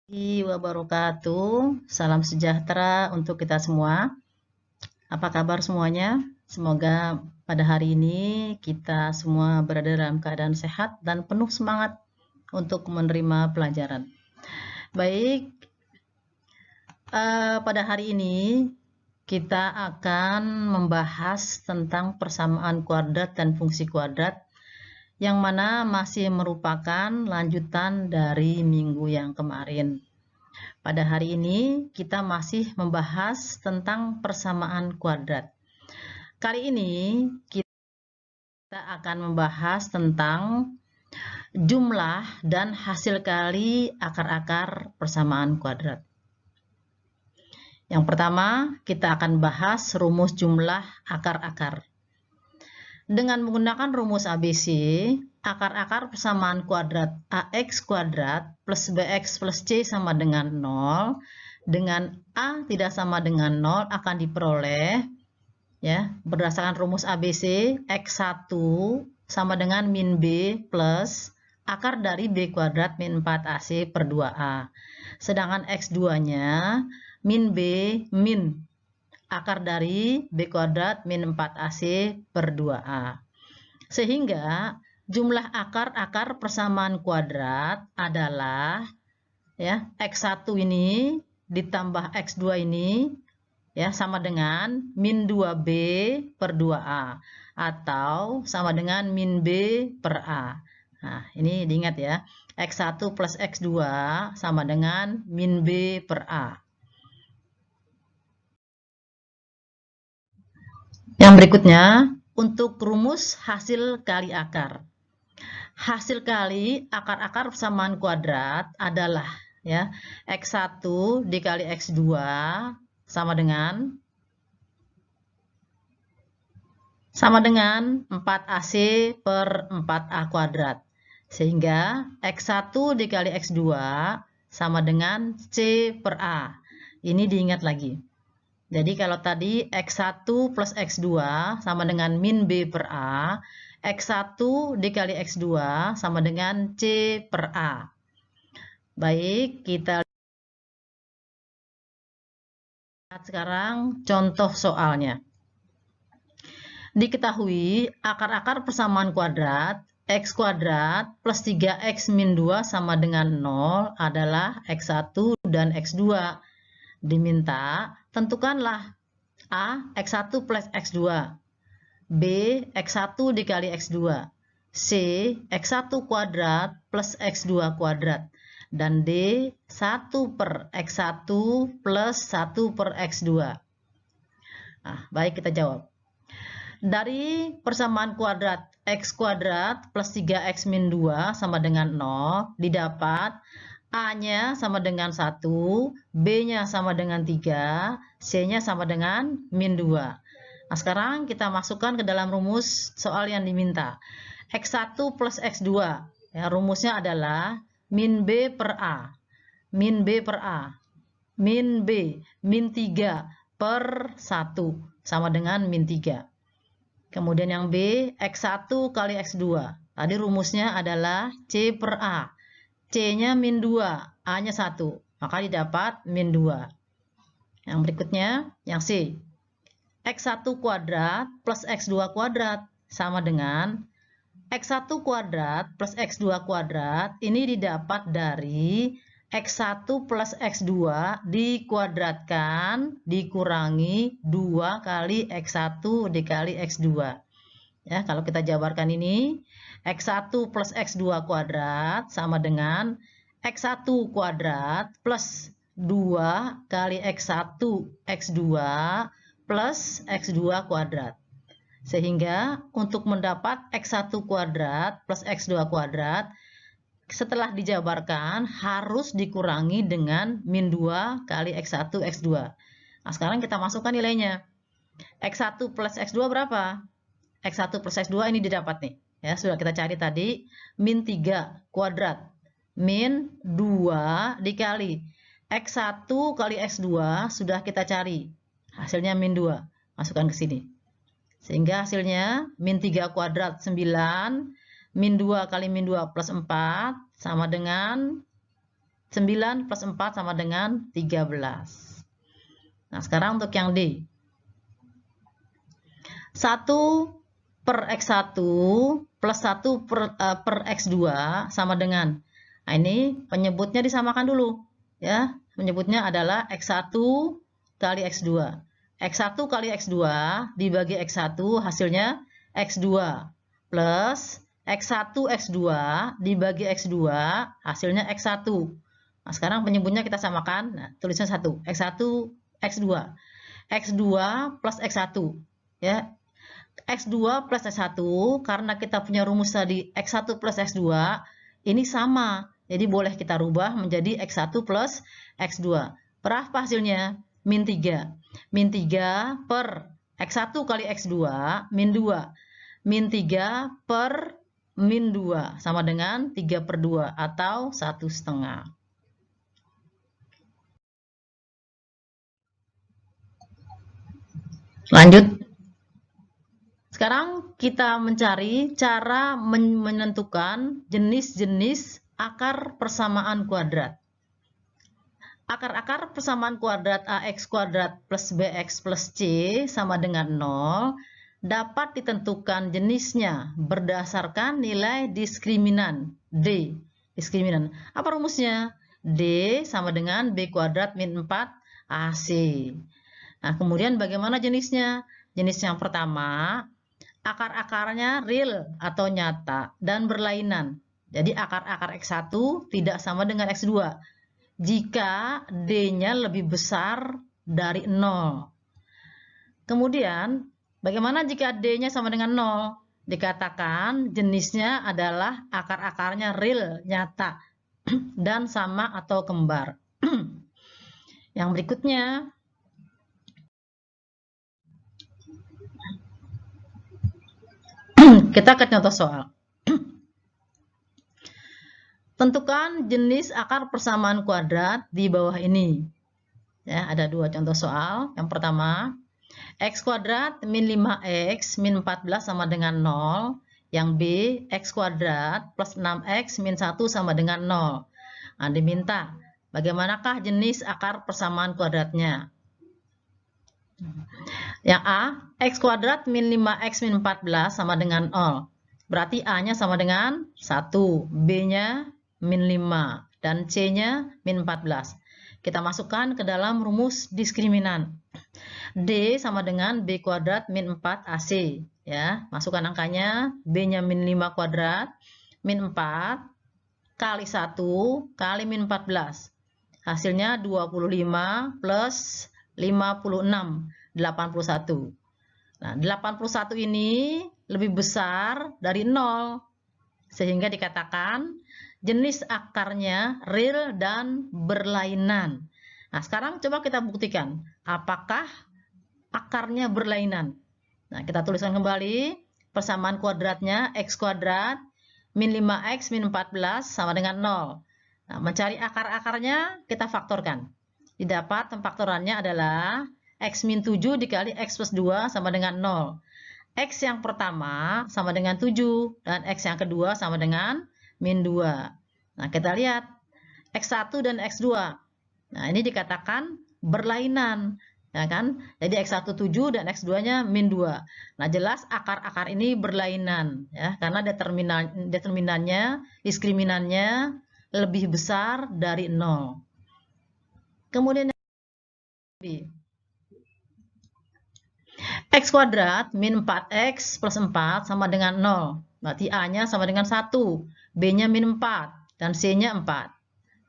Wabarakatuh. Salam sejahtera untuk kita semua. Apa kabar semuanya? Semoga pada hari ini kita semua berada dalam keadaan sehat dan penuh semangat untuk menerima pelajaran. Baik, pada hari ini kita akan membahas tentang persamaan kuadrat dan fungsi kuadrat yang mana masih merupakan lanjutan dari minggu yang kemarin. Pada hari ini kita masih membahas tentang persamaan kuadrat. Kali ini kita akan membahas tentang jumlah dan hasil kali akar-akar persamaan kuadrat. Yang pertama, kita akan bahas rumus jumlah akar-akar. Dengan menggunakan rumus ABC, akar-akar persamaan kuadrat AX kuadrat plus BX plus C sama dengan 0, dengan A tidak sama dengan 0 akan diperoleh ya berdasarkan rumus ABC X1 sama dengan min B plus akar dari B kuadrat min 4AC per 2A. Sedangkan X2-nya min B min akar dari B kuadrat min 4AC per 2A. Sehingga jumlah akar-akar persamaan kuadrat adalah ya X1 ini ditambah X2 ini ya sama dengan min 2B per 2A atau sama dengan min B per A. Nah, ini diingat ya. X1 plus X2 sama dengan min B per A. Yang berikutnya, untuk rumus hasil kali akar. Hasil kali akar-akar persamaan kuadrat adalah ya X1 dikali X2 sama dengan 4AC per 4A kuadrat. Sehingga X1 dikali X2 sama dengan C per A. Ini diingat lagi. Jadi kalau tadi X1 plus X2 sama dengan min B per A, X1 dikali X2 sama dengan C per A. Baik, kita lihat sekarang contoh soalnya. Diketahui akar-akar persamaan kuadrat X kuadrat plus 3X min 2 sama dengan 0 adalah X1 dan X2. Diminta tentukanlah A X1 plus X2, B X1 dikali X2, C X1 kuadrat plus X2 kuadrat, dan D 1 per X1 plus 1 per X2. Nah, baik kita jawab. Dari persamaan kuadrat X kuadrat plus 3X min 2 sama dengan 0 didapat A-nya sama dengan 1, B-nya sama dengan 3, C-nya sama dengan min 2. Nah, sekarang kita masukkan ke dalam rumus soal yang diminta. X1 plus X2. Ya, rumusnya adalah min B per A. Min B per A. Min B. Min 3 per 1. Sama dengan min 3. Kemudian yang B, X1 kali X2. Tadi rumusnya adalah C per A. C-nya min 2, A-nya 1, maka didapat min 2. Yang berikutnya, yang C. X1 kuadrat plus X2 kuadrat sama dengan X1 kuadrat plus X2 kuadrat. Ini didapat dari X1 plus X2 dikuadratkan dikurangi 2 kali X1 dikali X2. Ya, kalau kita jabarkan ini, X1 plus X2 kuadrat sama dengan X1 kuadrat plus 2 kali X1 X2 plus X2 kuadrat. Sehingga untuk mendapat X1 kuadrat plus X2 kuadrat, setelah dijabarkan harus dikurangi dengan min 2 kali X1 X2. Nah, sekarang kita masukkan nilainya. X1 plus X2 berapa? X1 plus X2 ini didapat nih. Ya, sudah kita cari tadi min 3 kuadrat. Min 2 dikali X1 kali X2 sudah kita cari. Hasilnya min 2. Masukkan ke sini. Sehingga hasilnya min 3 kuadrat 9, min 2 kali min 2 plus 4 sama dengan 9 plus 4 sama dengan 13. Nah, sekarang untuk yang D. 1 per X1 plus 1 per X2 sama dengan. Nah, ini penyebutnya disamakan dulu. Ya, penyebutnya adalah X1 kali X2. X1 kali X2 dibagi X1 hasilnya X2 plus X1 X2 dibagi X2 hasilnya X1. Nah, sekarang penyebutnya kita samakan. Nah, tulisnya 1. X1 X2. X2 plus X1. Ya. X2 plus X1 karena kita punya rumus tadi X1 plus X2 ini sama. Jadi boleh kita rubah menjadi X1 plus X2. Berapa hasilnya? Min 3. Min 3 per X1 kali X2 min 2. Min 3 per min 2 sama dengan 3/2 atau 1/2. Lanjut. Sekarang kita mencari cara menentukan jenis-jenis akar persamaan kuadrat. Akar-akar persamaan kuadrat AX kuadrat plus BX plus C sama dengan 0 dapat ditentukan jenisnya berdasarkan nilai diskriminan D. Diskriminan. Apa rumusnya? D sama dengan B kuadrat min 4 AC. Nah, kemudian bagaimana jenisnya? Jenis yang pertama, akar-akarnya real atau nyata dan berlainan. Jadi akar-akar X1 tidak sama dengan X2 jika D-nya lebih besar dari 0. Kemudian, bagaimana jika D-nya sama dengan 0? Dikatakan jenisnya adalah akar-akarnya real, nyata, dan sama atau kembar. Yang berikutnya, kita ke contoh soal. Tentukan jenis akar persamaan kuadrat di bawah ini. Ya, ada dua contoh soal. Yang pertama, X kuadrat min 5X min 14 sama dengan 0. Yang B, X kuadrat plus 6X min 1 sama dengan 0. Nah, diminta, bagaimanakah jenis akar persamaan kuadratnya? Yang A, X kuadrat min 5X min 14 sama dengan 0. Berarti A-nya sama dengan 1, B-nya min 5, dan C-nya min 14. Kita masukkan ke dalam rumus diskriminan. D sama dengan B kuadrat min 4 AC. Ya, masukkan angkanya, B-nya min 5 kuadrat, min 4, kali 1, kali min 14. Hasilnya 25 plus 56, 81. Nah, 81 ini lebih besar dari 0. Sehingga dikatakan jenis akarnya real dan berlainan. Nah, sekarang coba kita buktikan apakah akarnya berlainan. Nah, kita tuliskan kembali persamaan kuadratnya X kuadrat min 5X min 14 sama dengan 0. Nah, mencari akar-akarnya kita faktorkan. Didapat faktorannya adalah X min 7 dikali X plus 2 sama dengan 0. X yang pertama sama dengan 7 dan X yang kedua sama dengan min 2. Nah, kita lihat X1 dan X2. Nah, ini dikatakan berlainan. Ya kan? Jadi X1 7 dan X2-nya min 2. Nah, jelas akar-akar ini berlainan. Ya, karena determinannya, diskriminannya lebih besar dari 0. Kemudian B. X kuadrat min 4X plus 4 sama dengan 0. Berarti A-nya sama dengan 1, B-nya min 4, dan C-nya 4.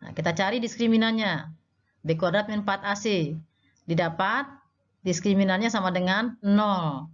Nah, kita cari diskriminannya. B kuadrat min 4AC. Didapat diskriminannya sama dengan 0.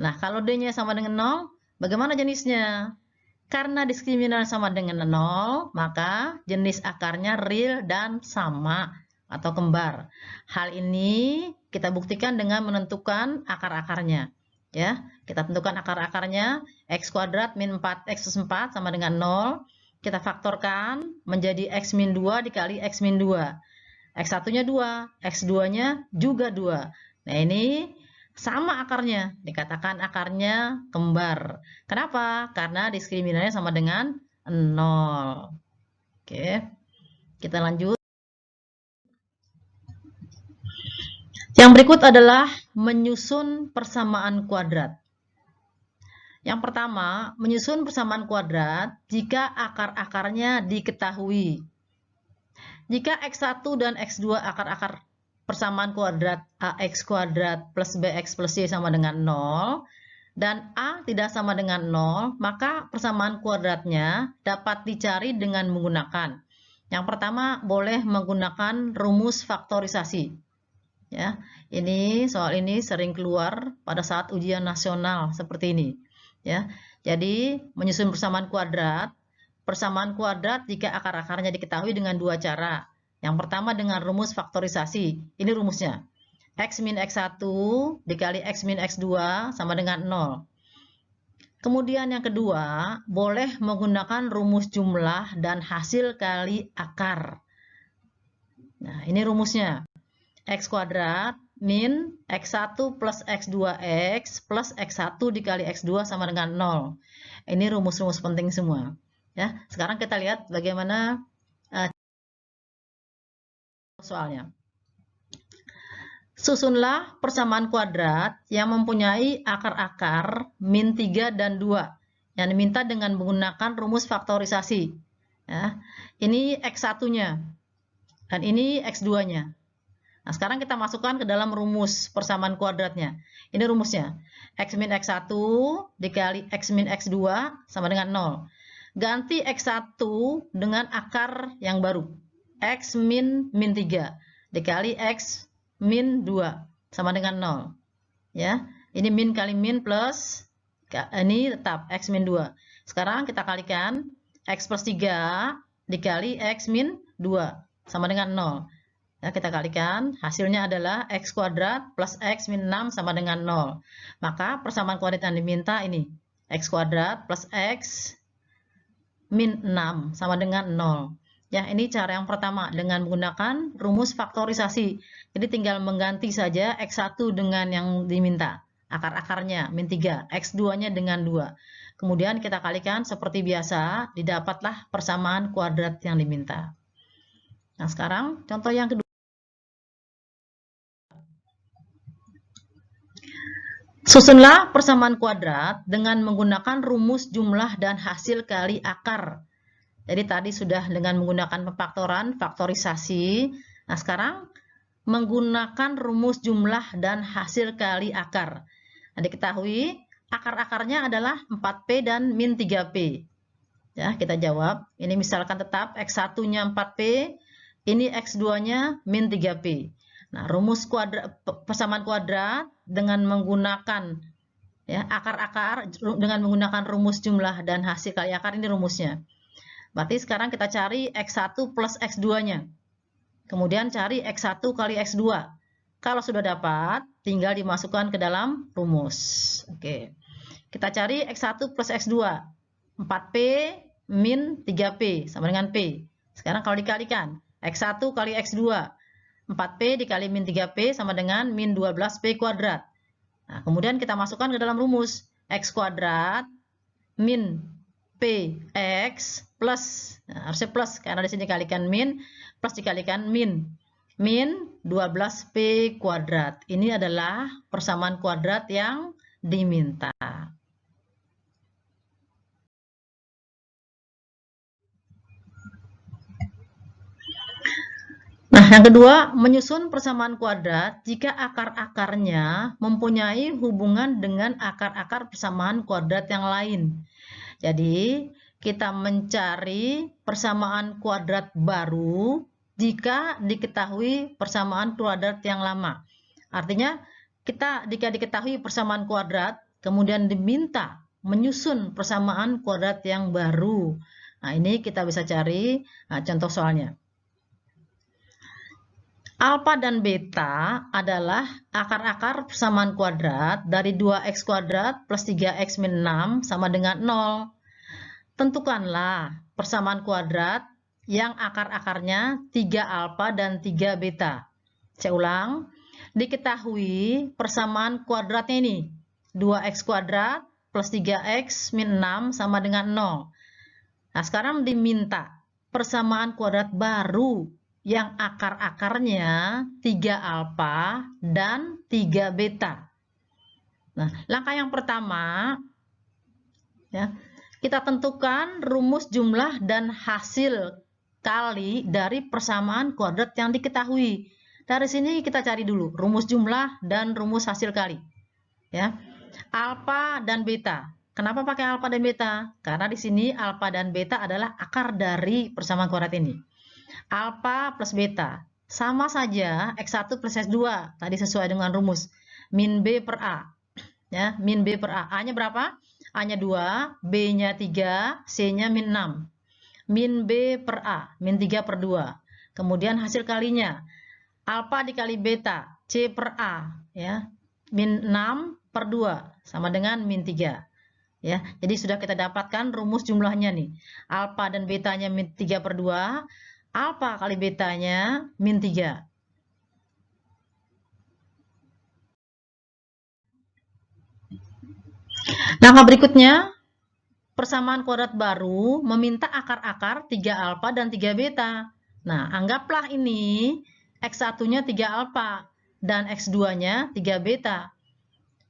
Nah, kalau D-nya sama dengan 0, bagaimana jenisnya? Karena diskriminan sama dengan 0, maka jenis akarnya real dan sama atau kembar. Hal ini kita buktikan dengan menentukan akar-akarnya. Ya, kita tentukan akar-akarnya X kuadrat min 4X plus 4 sama dengan 0. Kita faktorkan menjadi X min 2 dikali X min 2. X1-nya 2, X2-nya juga 2. Nah, ini sama akarnya. Dikatakan akarnya kembar. Kenapa? Karena diskriminannya sama dengan 0. Oke. Kita lanjut. Yang berikut adalah menyusun persamaan kuadrat. Yang pertama, menyusun persamaan kuadrat jika akar-akarnya diketahui. Jika X1 dan X2 akar-akar persamaan kuadrat AX kuadrat plus BX plus Y sama dengan 0, dan A tidak sama dengan 0, maka persamaan kuadratnya dapat dicari dengan menggunakan. Yang pertama, boleh menggunakan rumus faktorisasi. Ya, soal ini sering keluar pada saat ujian nasional seperti ini. Ya, jadi menyusun persamaan kuadrat jika akar-akarnya diketahui dengan dua cara. Yang pertama dengan rumus faktorisasi. Ini rumusnya. X min X1 dikali X min X2 sama dengan 0. Kemudian yang kedua, boleh menggunakan rumus jumlah dan hasil kali akar. Nah, ini rumusnya. X kuadrat min X1 plus X2X plus X1 dikali X2 sama dengan 0. Ini rumus-rumus penting semua. Ya, sekarang kita lihat bagaimana soalnya. Susunlah persamaan kuadrat yang mempunyai akar-akar min 3 dan 2 yang diminta dengan menggunakan rumus faktorisasi. Ya, ini X1-nya dan ini X2-nya. Nah, sekarang kita masukkan ke dalam rumus persamaan kuadratnya. Ini rumusnya. X min X1 dikali X min X2 sama dengan 0. Ganti X1 dengan akar yang baru. X min 3 dikali X min 2 sama dengan 0. Ya, ini min kali min plus, ini tetap X min 2. Sekarang kita kalikan X plus 3 dikali X min 2 sama dengan 0. Ya, kita kalikan, hasilnya adalah X kuadrat plus X min 6 sama dengan 0. Maka persamaan kuadrat yang diminta ini, X kuadrat plus X min 6 sama dengan 0. Ya, ini cara yang pertama dengan menggunakan rumus faktorisasi. Jadi tinggal mengganti saja X1 dengan yang diminta. Akar-akarnya min 3, X2-nya dengan 2. Kemudian kita kalikan seperti biasa, didapatlah persamaan kuadrat yang diminta. Nah, sekarang contoh yang kedua. Susunlah persamaan kuadrat dengan menggunakan rumus jumlah dan hasil kali akar. Jadi tadi sudah dengan menggunakan pemfaktoran, faktorisasi. Nah, sekarang menggunakan rumus jumlah dan hasil kali akar. Nah, diketahui akar-akarnya adalah 4P dan min 3P. Ya, kita jawab. Ini misalkan tetap X1-nya 4P, ini X2-nya min 3P. Nah, rumus persamaan kuadrat dengan menggunakan ya akar-akar dengan menggunakan rumus jumlah dan hasil kali akar, ini rumusnya. Berarti sekarang kita cari X1 plus X2-nya. Kemudian cari X1 kali X2. Kalau sudah dapat, tinggal dimasukkan ke dalam rumus. Oke. Kita cari X1 plus X2. 4P min 3P sama dengan P. Sekarang kalau dikalikan, X1 kali X2. 4P dikali min 3P sama dengan min 12P kuadrat. Nah, kemudian kita masukkan ke dalam rumus. X kuadrat min PX plus, nah, harusnya plus karena di sini kalikan min, plus dikalikan min 12P kuadrat. Ini adalah persamaan kuadrat yang diminta. Nah, yang kedua, menyusun persamaan kuadrat jika akar-akarnya mempunyai hubungan dengan akar-akar persamaan kuadrat yang lain. Jadi, kita mencari persamaan kuadrat baru jika diketahui persamaan kuadrat yang lama. Artinya, jika diketahui persamaan kuadrat, kemudian diminta menyusun persamaan kuadrat yang baru. Nah, ini kita bisa cari contoh soalnya. Alfa dan beta adalah akar-akar persamaan kuadrat dari 2x kuadrat plus 3x min 6 sama dengan 0. Tentukanlah persamaan kuadrat yang akar-akarnya 3 alfa dan 3 beta. Saya ulang, diketahui persamaan kuadratnya ini 2x kuadrat plus 3x min 6 sama dengan 0. Nah, sekarang diminta persamaan kuadrat baru yang akar-akarnya 3 alfa dan 3 beta. Nah, langkah yang pertama, ya, kita tentukan rumus jumlah dan hasil kali dari persamaan kuadrat yang diketahui. Dari sini kita cari dulu rumus jumlah dan rumus hasil kali. Ya, alfa dan beta. Kenapa pakai alfa dan beta? Karena di sini alfa dan beta adalah akar dari persamaan kuadrat ini. Alfa plus beta sama saja X1 plus X2. Tadi sesuai dengan rumus min B per A. Ya, min B per A. A-nya berapa? A-nya 2, B-nya 3, C-nya min 6. Min B per A, min 3 per 2. Kemudian hasil kalinya alfa dikali beta, C per A, ya, min 6 per 2 sama dengan min 3. Ya, jadi sudah kita dapatkan rumus jumlahnya nih. Alfa dan betanya min 3 per 2, alfa kali betanya min 3. Langkah berikutnya, persamaan kuadrat baru meminta akar-akar 3 alfa dan 3 beta. Nah, anggaplah ini X1-nya 3 alfa dan X2-nya 3 beta.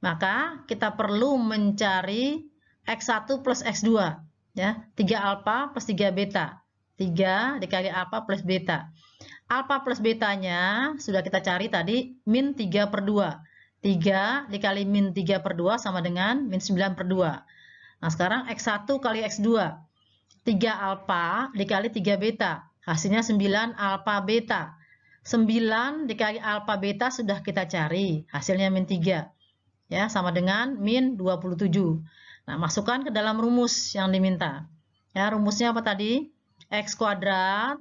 Maka kita perlu mencari X1 plus X2, ya, 3 alfa plus 3 beta. 3 dikali alfa plus beta. Alfa plus betanya sudah kita cari tadi min 3 per 2. 3 dikali min 3 per 2 sama dengan min 9 per 2. Nah, sekarang X1 kali X2. 3 alfa dikali 3 beta. Hasilnya 9 alfa beta. 9 dikali alfa beta sudah kita cari. Hasilnya min 3. Ya, sama dengan min 27. Nah, masukkan ke dalam rumus yang diminta. Ya, rumusnya apa tadi? X kuadrat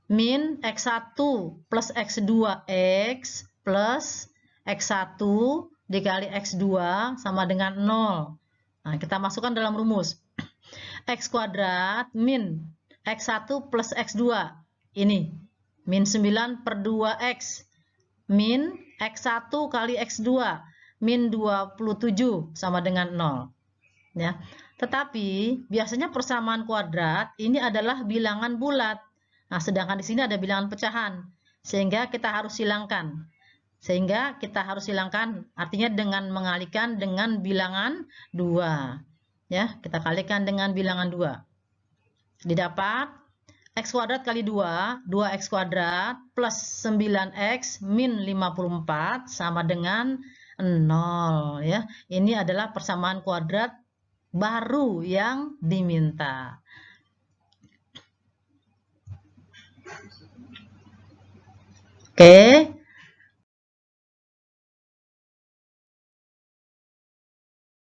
min X1 plus X2X plus X1 dikali X2 sama dengan 0. Nah, kita masukkan dalam rumus. X kuadrat min X1 plus X2. Ini. Min 9 per 2X. Min X1 kali X2. Min 27 sama dengan 0. Ya. Tetapi biasanya persamaan kuadrat ini adalah bilangan bulat. Nah, sedangkan di sini ada bilangan pecahan. Sehingga kita harus hilangkan. Artinya dengan mengalihkan dengan bilangan 2. Ya, kita kalikan dengan bilangan 2. Didapat X kuadrat kali 2, 2X kuadrat plus 9X min 54 sama dengan 0, ya. Ini adalah persamaan kuadrat baru yang diminta. Oke.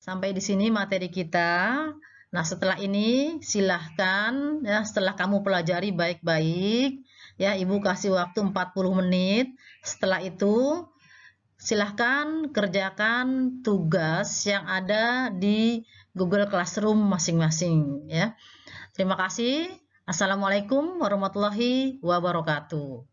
Sampai di sini materi kita. Nah, setelah ini silahkan, ya, setelah kamu pelajari baik-baik, ya, Ibu kasih waktu 40 menit. Setelah itu silahkan kerjakan tugas yang ada di Google Classroom masing-masing, ya. Terima kasih. Assalamualaikum warahmatullahi wabarakatuh.